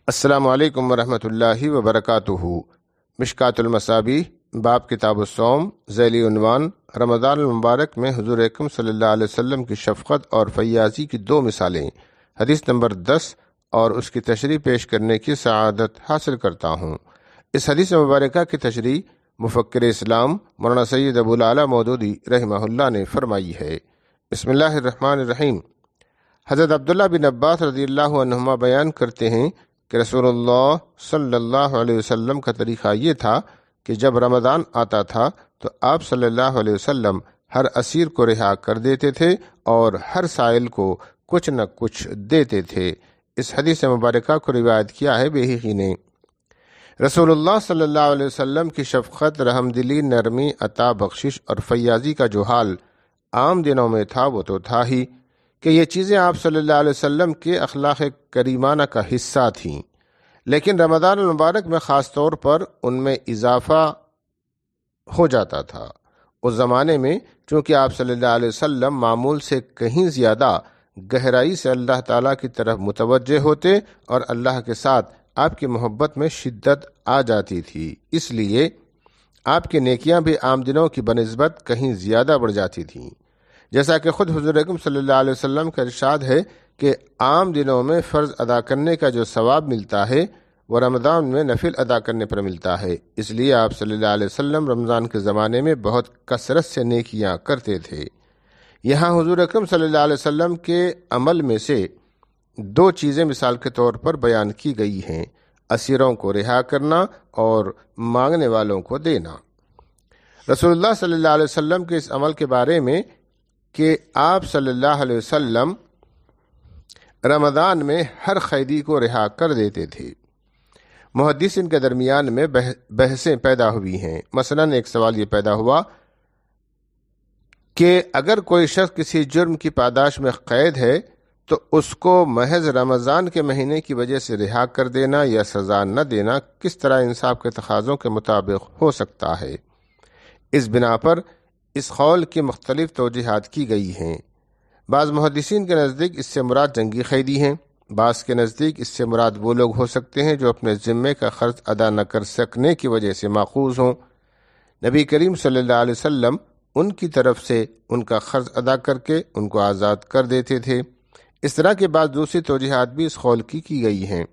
السلام علیکم ورحمۃ اللہ وبرکاتہ۔ مشکات المصابیح باب کتاب الصوم، ذیلی عنوان رمضان المبارک میں حضور اکرم صلی اللہ علیہ وسلم کی شفقت اور فیاضی کی دو مثالیں، حدیث نمبر 10 اور اس کی تشریح پیش کرنے کی سعادت حاصل کرتا ہوں۔ اس حدیث مبارکہ کی تشریح مفکر اسلام مولانا سید ابو العلا مودودی رحمہ اللہ نے فرمائی ہے۔ بسم اللہ الرحمن الرحیم۔ حضرت عبداللہ بن عباس رضی اللہ عنہما بیان کرتے ہیں کہ رسول اللہ صلی اللہ علیہ وسلم کا طریقہ یہ تھا کہ جب رمضان آتا تھا تو آپ صلی اللہ علیہ وسلم ہر اسیر کو رہا کر دیتے تھے اور ہر سائل کو کچھ نہ کچھ دیتے تھے۔ اس حدیث مبارکہ کو روایت کیا ہے بیہقی نے۔ رسول اللہ صلی اللہ علیہ وسلم کی شفقت، رحم دلی، نرمی، عطا، بخشش اور فیاضی کا جو حال عام دنوں میں تھا وہ تو تھا ہی کہ یہ چیزیں آپ صلی اللہ علیہ وسلم کے اخلاق کریمانہ کا حصہ تھیں، لیکن رمضان المبارک میں خاص طور پر ان میں اضافہ ہو جاتا تھا۔ اس زمانے میں چونکہ آپ صلی اللہ علیہ وسلم معمول سے کہیں زیادہ گہرائی سے اللہ تعالیٰ کی طرف متوجہ ہوتے اور اللہ کے ساتھ آپ کی محبت میں شدت آ جاتی تھی، اس لیے آپ کی نیکیاں بھی عام دنوں کی بنسبت کہیں زیادہ بڑھ جاتی تھیں، جیسا کہ خود حضور اکرم صلی اللہ علیہ وسلم کا ارشاد ہے کہ عام دنوں میں فرض ادا کرنے کا جو ثواب ملتا ہے وہ رمضان میں نفل ادا کرنے پر ملتا ہے۔ اس لیے آپ صلی اللہ علیہ وسلم رمضان کے زمانے میں بہت کثرت سے نیکیاں کرتے تھے۔ یہاں حضور اکرم صلی اللہ علیہ وسلم کے عمل میں سے دو چیزیں مثال کے طور پر بیان کی گئی ہیں، اسیروں کو رہا کرنا اور مانگنے والوں کو دینا۔ رسول اللہ صلی اللہ علیہ وسلم کے اس عمل کے بارے میں کہ آپ صلی اللہ علیہ وسلم رمضان میں ہر قیدی کو رہا کر دیتے تھے، محدثین کے درمیان میں بحثیں پیدا ہوئی ہیں۔ مثلا ایک سوال یہ پیدا ہوا کہ اگر کوئی شخص کسی جرم کی پاداش میں قید ہے تو اس کو محض رمضان کے مہینے کی وجہ سے رہا کر دینا یا سزا نہ دینا کس طرح انصاف کے تقاضوں کے مطابق ہو سکتا ہے؟ اس بنا پر اس قول کی مختلف توجیحات کی گئی ہیں۔ بعض محدثین کے نزدیک اس سے مراد جنگی قیدی ہیں، بعض کے نزدیک اس سے مراد وہ لوگ ہو سکتے ہیں جو اپنے ذمے کا خرچ ادا نہ کر سکنے کی وجہ سے ماخوذ ہوں۔ نبی کریم صلی اللہ علیہ وسلم ان کی طرف سے ان کا قرض ادا کر کے ان کو آزاد کر دیتے تھے۔ اس طرح کے بعض دوسری توجیحات بھی اس قول کی گئی ہیں۔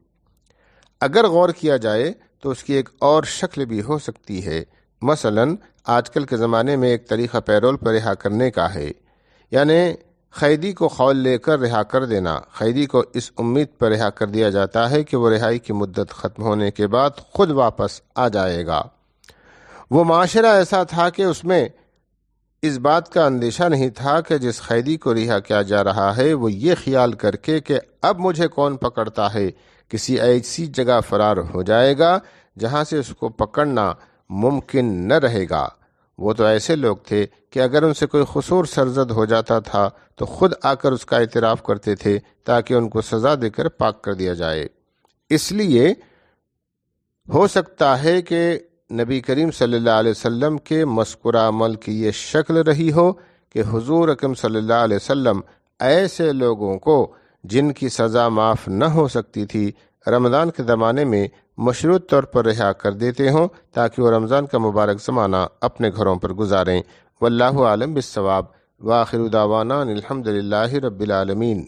اگر غور کیا جائے تو اس کی ایک اور شکل بھی ہو سکتی ہے۔ مثلا آج کل کے زمانے میں ایک طریقہ پیرول پر رہا کرنے کا ہے، یعنی قیدی کو قول لے کر رہا کر دینا۔ قیدی کو اس امید پر رہا کر دیا جاتا ہے کہ وہ رہائی کی مدت ختم ہونے کے بعد خود واپس آ جائے گا۔ وہ معاشرہ ایسا تھا کہ اس میں اس بات کا اندیشہ نہیں تھا کہ جس قیدی کو رہا کیا جا رہا ہے وہ یہ خیال کر کے کہ اب مجھے کون پکڑتا ہے، کسی ایسی جگہ فرار ہو جائے گا جہاں سے اس کو پکڑنا ممکن نہ رہے گا۔ وہ تو ایسے لوگ تھے کہ اگر ان سے کوئی قصور سرزد ہو جاتا تھا تو خود آ کر اس کا اعتراف کرتے تھے تاکہ ان کو سزا دے کر پاک کر دیا جائے۔ اس لیے ہو سکتا ہے کہ نبی کریم صلی اللہ علیہ وسلم کے مذکورہ عمل کی یہ شکل رہی ہو کہ حضور اکرم صلی اللہ علیہ وسلم ایسے لوگوں کو جن کی سزا معاف نہ ہو سکتی تھی رمضان کے زمانے میں مشروط طور پر رہا کر دیتے ہوں تاکہ وہ رمضان کا مبارک زمانہ اپنے گھروں پر گزاریں۔ واللہ عالم بالصواب۔ وآخر دعوانا الحمد للہ رب العالمین۔